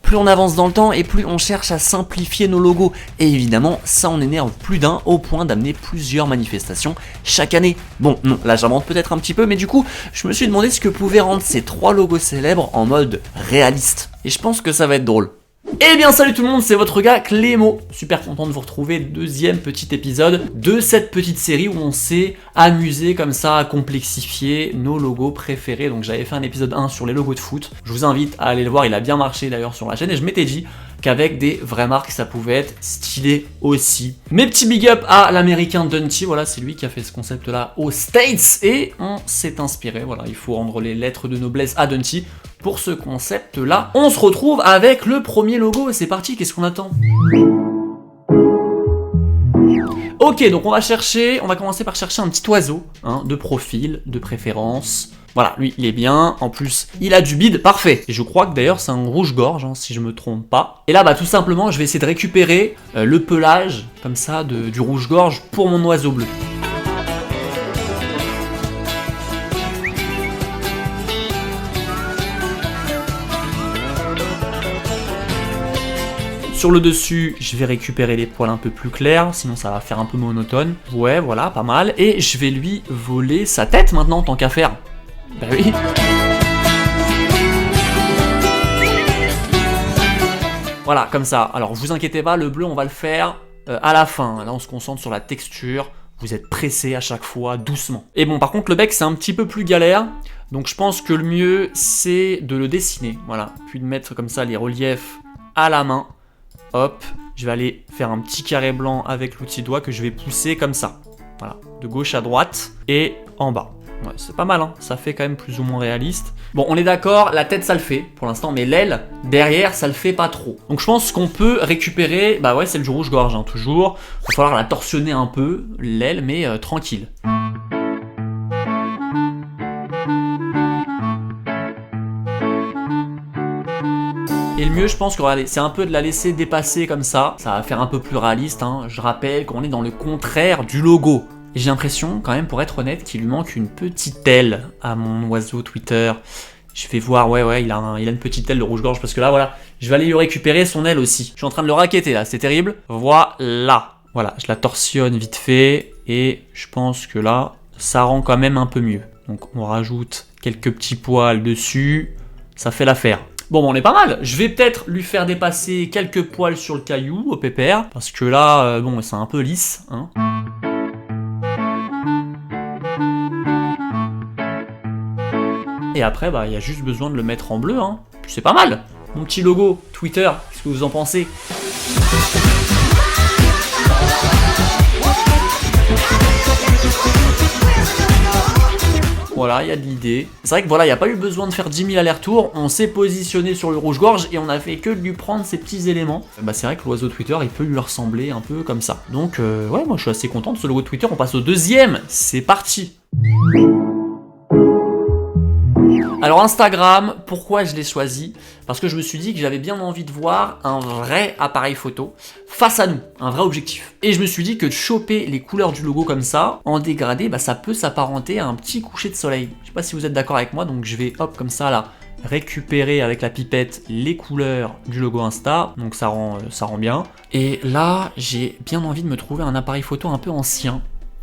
plus on avance dans le temps et plus on cherche à simplifier nos logos. Et évidemment, ça en énerve plus d'un au point d'amener plusieurs manifestations chaque année. Bon, non, là j'invente peut-être un petit peu, mais du coup, je me suis demandé ce que pouvaient rendre ces 3 logos célèbres en mode réaliste. Et je pense que ça va être drôle. Eh bien salut tout le monde, c'est votre gars Clémo. Super content de vous retrouver, deuxième petit épisode de cette petite série où on s'est amusé comme ça à complexifier nos logos préférés. Donc j'avais fait un épisode 1 sur les logos de foot, je vous invite à aller le voir, il a bien marché d'ailleurs sur la chaîne et je m'étais dit qu'avec des vraies marques ça pouvait être stylé aussi. Mes petits big up à l'américain Dunty, voilà c'est lui qui a fait ce concept là aux States et on s'est inspiré, voilà il faut rendre les lettres de noblesse à Dunty. Pour ce concept là, on se retrouve avec le premier logo, c'est parti, qu'est-ce qu'on attend? Ok, donc on va commencer par chercher un petit oiseau, hein, de profil, de préférence. Voilà, lui il est bien, en plus il a du bide, parfait. Et je crois que d'ailleurs c'est un rouge-gorge, hein, si je me trompe pas. Et là bah tout simplement je vais essayer de récupérer le pelage, comme ça, du rouge-gorge pour mon oiseau bleu. Sur le dessus, je vais récupérer les poils un peu plus clairs, sinon ça va faire un peu monotone. Ouais, voilà, pas mal. Et je vais lui voler sa tête maintenant, tant qu'à faire. Bah oui. Voilà, comme ça. Alors, vous inquiétez pas, le bleu, on va le faire à la fin. Là, on se concentre sur la texture. Vous êtes pressé à chaque fois, doucement. Et bon, par contre, le bec, c'est un petit peu plus galère. Donc, je pense que le mieux, c'est de le dessiner. Voilà. Puis de mettre comme ça les reliefs à la main. Hop, je vais aller faire un petit carré blanc avec l'outil doigt que je vais pousser comme ça. Voilà, de gauche à droite et en bas. Ouais, c'est pas mal, hein, ça fait quand même plus ou moins réaliste. Bon, on est d'accord, la tête ça le fait pour l'instant, mais l'aile, derrière, ça le fait pas trop. Donc je pense qu'on peut récupérer, bah ouais, c'est le rouge-gorge, hein, toujours. Il va falloir la torsionner un peu, l'aile, mais tranquille. Et le mieux, je pense que regardez, c'est un peu de la laisser dépasser comme ça. Ça va faire un peu plus réaliste, hein. Je rappelle qu'on est dans le contraire du logo. Et j'ai l'impression, quand même, pour être honnête, qu'il lui manque une petite aile à mon oiseau Twitter. Je vais voir, ouais, il a une petite aile de rouge-gorge, parce que là, voilà, je vais aller lui récupérer son aile aussi. Je suis en train de le raqueter, là, c'est terrible. Voilà, je la torsionne vite fait, et je pense que là, ça rend quand même un peu mieux. Donc, on rajoute quelques petits poils dessus, ça fait l'affaire. Bon, on est pas mal. Je vais peut-être lui faire dépasser quelques poils sur le caillou au pépère, parce que là, bon, c'est un peu lisse, hein. Et après, bah, il y a juste besoin de le mettre en bleu, hein. Puis c'est pas mal. Mon petit logo Twitter, qu'est-ce que vous en pensez ? Voilà, il y a de l'idée. C'est vrai que voilà, il n'y a pas eu besoin de faire 10 000 allers-retours. On s'est positionné sur le rouge-gorge et on a fait que de lui prendre ces petits éléments. Bah, c'est vrai que l'oiseau Twitter, il peut lui ressembler un peu comme ça. Donc, ouais, moi je suis assez content de ce logo Twitter. On passe au deuxième. C'est parti. Alors Instagram, pourquoi je l'ai choisi? Parce que je me suis dit que j'avais bien envie de voir un vrai appareil photo face à nous, un vrai objectif. Et je me suis dit que de choper les couleurs du logo comme ça, en dégradé, bah ça peut s'apparenter à un petit coucher de soleil. Je sais pas si vous êtes d'accord avec moi, donc je vais hop comme ça là, récupérer avec la pipette les couleurs du logo Insta, donc ça rend bien. Et là, j'ai bien envie de me trouver un appareil photo un peu ancien.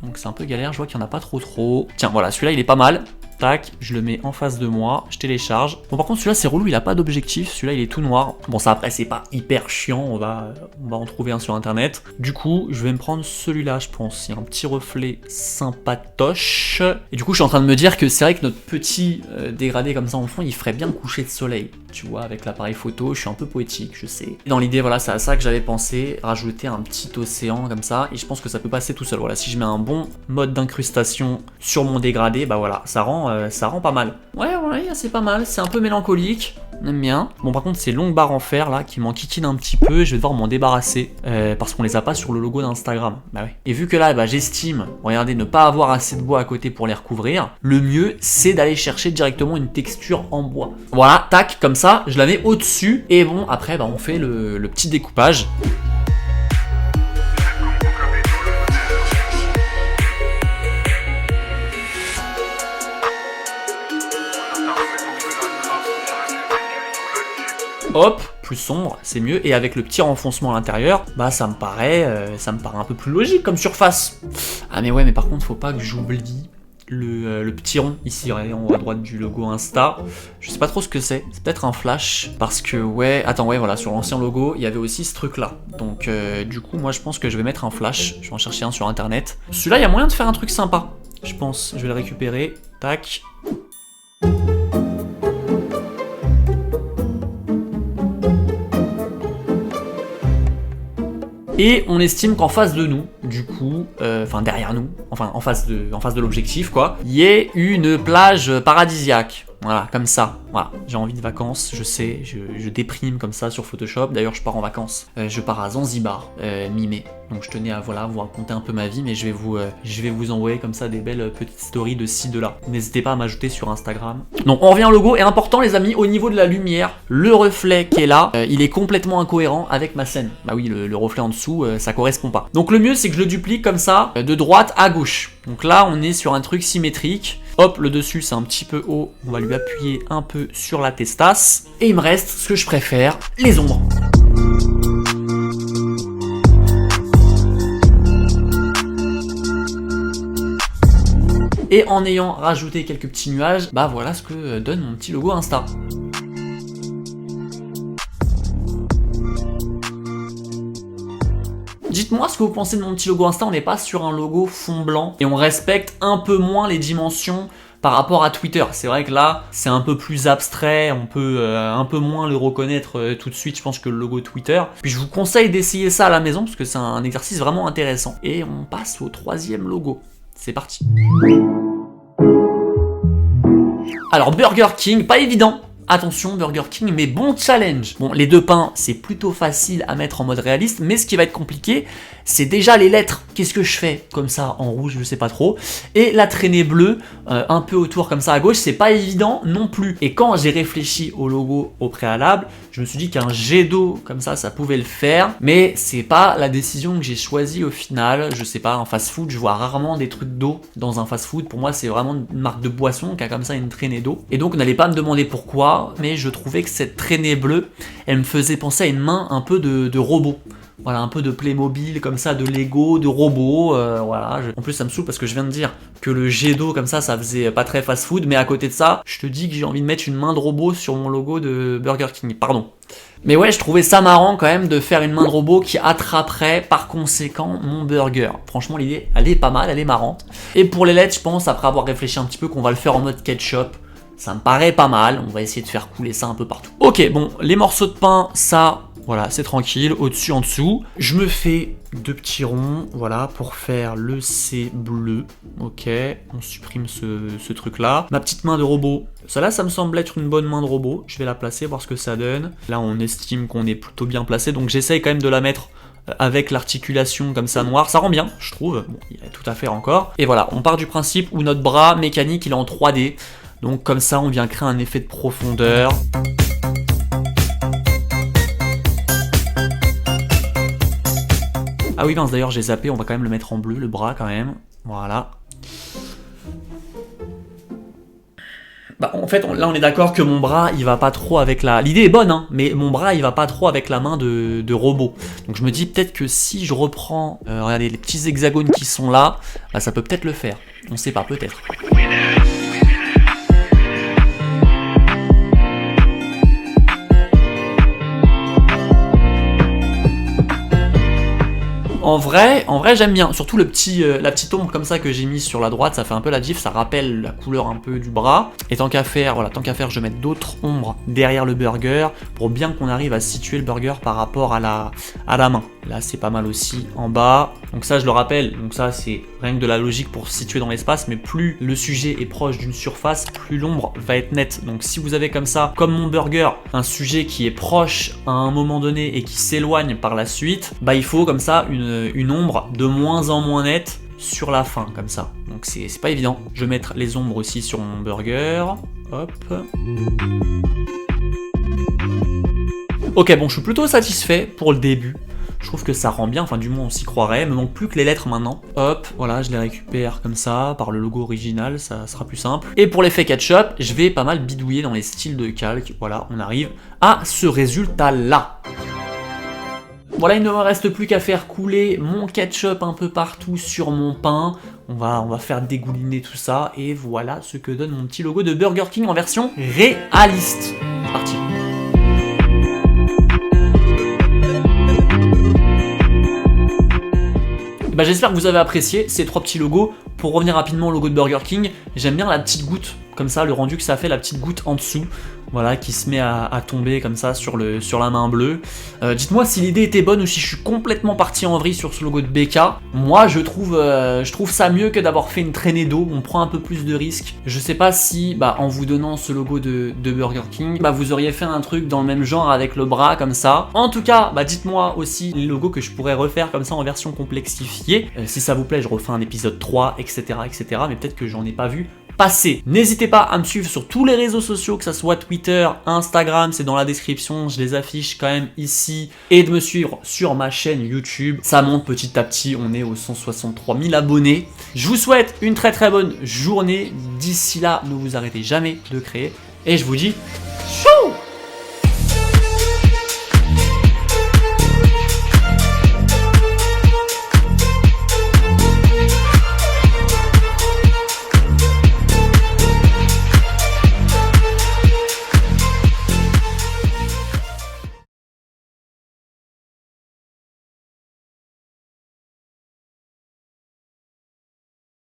Donc c'est un peu galère, je vois qu'il n'y en a pas trop. Tiens, voilà, celui-là il est pas mal. Tac, je le mets en face de moi, je télécharge. Bon par contre celui-là c'est relou, il a pas d'objectif, celui-là il est tout noir. Bon ça après c'est pas hyper chiant, on va en trouver un sur internet. Du coup je vais me prendre celui-là je pense, il y a un petit reflet sympatoche. Et du coup je suis en train de me dire que c'est vrai que notre petit dégradé comme ça en fond il ferait bien coucher de soleil. Tu vois avec l'appareil photo, je suis un peu poétique je sais. Et dans l'idée voilà c'est à ça que j'avais pensé, rajouter un petit océan comme ça. Et je pense que ça peut passer tout seul, voilà si je mets un bon mode d'incrustation sur mon dégradé, bah voilà ça rend pas mal. Ouais, c'est pas mal, c'est un peu mélancolique, on aime bien. Bon par contre ces longues barres en fer là qui m'enquiquinent un petit peu, je vais devoir m'en débarrasser parce qu'on les a pas sur le logo d'Instagram. Bah ouais. Et vu que là j'estime, regardez, ne pas avoir assez de bois à côté pour les recouvrir, le mieux c'est d'aller chercher directement une texture en bois. Voilà, tac, comme ça, je la mets au-dessus et bon après on fait le petit découpage. Hop, plus sombre, c'est mieux. Et avec le petit renfoncement à l'intérieur, bah ça me paraît un peu plus logique comme surface. Ah mais ouais, mais par contre, faut pas que j'oublie le petit rond ici, regardez en haut à droite du logo Insta. Je sais pas trop ce que c'est peut-être un flash, parce que ouais, attends, ouais, voilà, sur l'ancien logo, il y avait aussi ce truc là. Donc du coup, moi je pense que je vais mettre un flash, je vais en chercher un sur internet. Celui-là, il y a moyen de faire un truc sympa, je pense. Je vais le récupérer, tac. Et on estime qu'en face de nous, du coup, enfin derrière nous, enfin en face de l'objectif quoi, il y ait une plage paradisiaque. Voilà, comme ça. Voilà, j'ai envie de vacances, je sais, je déprime comme ça sur Photoshop. D'ailleurs, je pars en vacances. Je pars à Zanzibar, mi-mai. Donc je tenais à voilà, vous raconter un peu ma vie, mais je vais vous envoyer comme ça des belles petites stories de ci, de là. N'hésitez pas à m'ajouter sur Instagram. Donc on revient au logo, et important les amis, au niveau de la lumière, le reflet qui est là, il est complètement incohérent avec ma scène. Bah oui, le reflet en dessous, ça correspond pas. Donc le mieux, c'est que je le duplique comme ça, de droite à gauche. Donc là, on est sur un truc symétrique. Hop, le dessus, c'est un petit peu haut. On va lui appuyer un peu sur la testasse. Et il me reste ce que je préfère, les ombres. Et en ayant rajouté quelques petits nuages, bah voilà ce que donne mon petit logo Insta. Dites-moi ce que vous pensez de mon petit logo Insta, on n'est pas sur un logo fond blanc et on respecte un peu moins les dimensions par rapport à Twitter. C'est vrai que là, c'est un peu plus abstrait, on peut un peu moins le reconnaître tout de suite, je pense, que le logo Twitter. Puis je vous conseille d'essayer ça à la maison parce que c'est un exercice vraiment intéressant. Et on passe au troisième logo. C'est parti. Alors Burger King, pas évident. Attention, Burger King, mais bon challenge. Bon, les deux pains, c'est plutôt facile à mettre en mode réaliste, mais ce qui va être compliqué, c'est déjà les lettres. Qu'est-ce que je fais comme ça en rouge, je sais pas trop. Et la traînée bleue, un peu autour comme ça à gauche, c'est pas évident non plus. Et quand j'ai réfléchi au logo au préalable, je me suis dit qu'un jet d'eau comme ça pouvait le faire, mais c'est pas la décision que j'ai choisie au final. Je sais pas, en fast-food, je vois rarement des trucs d'eau dans un fast-food. Pour moi, c'est vraiment une marque de boisson qui a comme ça une traînée d'eau. Et donc, n'allez pas me demander pourquoi, mais je trouvais que cette traînée bleue, elle me faisait penser à une main un peu de robot. Voilà, un peu de Playmobil, comme ça, de Lego, de robots, voilà. En plus, ça me saoule parce que je viens de dire que le jet d'eau, comme ça faisait pas très fast-food, mais à côté de ça, je te dis que j'ai envie de mettre une main de robot sur mon logo de Burger King, pardon. Mais ouais, je trouvais ça marrant quand même de faire une main de robot qui attraperait par conséquent mon burger. Franchement, l'idée, elle est pas mal, elle est marrante. Et pour les lettres, je pense, après avoir réfléchi un petit peu, qu'on va le faire en mode ketchup. Ça me paraît pas mal, on va essayer de faire couler ça un peu partout. Ok, bon, les morceaux de pain, ça, voilà, c'est tranquille, au-dessus, en dessous. Je me fais deux petits ronds, voilà, pour faire le C bleu. Ok, on supprime ce truc-là. Ma petite main de robot, celle-là, ça me semble être une bonne main de robot. Je vais la placer, voir ce que ça donne. Là, on estime qu'on est plutôt bien placé, donc j'essaye quand même de la mettre avec l'articulation comme ça noire, ça rend bien, je trouve. Bon, il y a tout à faire encore. Et voilà, on part du principe où notre bras mécanique, il est en 3D. Donc comme ça, on vient créer un effet de profondeur. Ah oui, mince, d'ailleurs, j'ai zappé, on va quand même le mettre en bleu, le bras quand même. Voilà. Bah, en fait, là, on est d'accord que mon bras, il va pas trop avec la... L'idée est bonne, hein, mais mon bras, il va pas trop avec la main de robot. Donc je me dis peut-être que si je reprends, regardez, les petits hexagones qui sont là, bah, ça peut peut-être le faire. On sait pas, peut-être. En vrai j'aime bien, surtout la petite ombre comme ça que j'ai mise sur la droite, ça fait un peu la diff, ça rappelle la couleur un peu du bras. Et tant qu'à faire, voilà, je vais mettre d'autres ombres derrière le burger pour bien qu'on arrive à situer le burger par rapport à la main. Là c'est pas mal aussi en bas. Donc ça je le rappelle, donc ça c'est rien que de la logique pour se situer dans l'espace, mais plus le sujet est proche d'une surface, plus l'ombre va être nette. Donc si vous avez comme ça, comme mon burger, un sujet qui est proche à un moment donné et qui s'éloigne par la suite, bah il faut comme ça une ombre de moins en moins nette sur la fin, comme ça. Donc c'est pas évident. Je vais mettre les ombres aussi sur mon burger. Hop. Ok, bon, je suis plutôt satisfait pour le début. Je trouve que ça rend bien, enfin du moins on s'y croirait. Il me manque plus que les lettres maintenant. Hop, voilà, je les récupère comme ça, par le logo original, ça sera plus simple. Et pour l'effet ketchup, je vais pas mal bidouiller dans les styles de calque. Voilà, on arrive à ce résultat-là. Voilà, il ne me reste plus qu'à faire couler mon ketchup un peu partout sur mon pain. On va faire dégouliner tout ça. Et voilà ce que donne mon petit logo de Burger King en version réaliste. C'est parti. Bah, j'espère que vous avez apprécié ces 3 petits logos. Pour revenir rapidement au logo de Burger King, j'aime bien la petite goutte, comme ça, le rendu que ça fait, la petite goutte en dessous, voilà, qui se met à tomber comme ça sur la main bleue. Dites-moi si l'idée était bonne ou si je suis complètement parti en vrille sur ce logo de BK. Moi, je trouve ça mieux que d'avoir fait une traînée d'eau, on prend un peu plus de risques. Je sais pas si, en vous donnant ce logo de Burger King, vous auriez fait un truc dans le même genre avec le bras comme ça. En tout cas, dites-moi aussi les logos que je pourrais refaire comme ça en version complexifiée. Si ça vous plaît, je refais un épisode 3, etc. mais peut-être que j'en ai pas vu passer. N'hésitez pas à me suivre sur tous les réseaux sociaux, que ça soit Twitter, Instagram, c'est dans la description, je les affiche quand même ici, et de me suivre sur ma chaîne YouTube. Ça monte petit à petit, on est aux 163 000 abonnés. Je vous souhaite une très très bonne journée. D'ici là, ne vous arrêtez jamais de créer, et je vous dis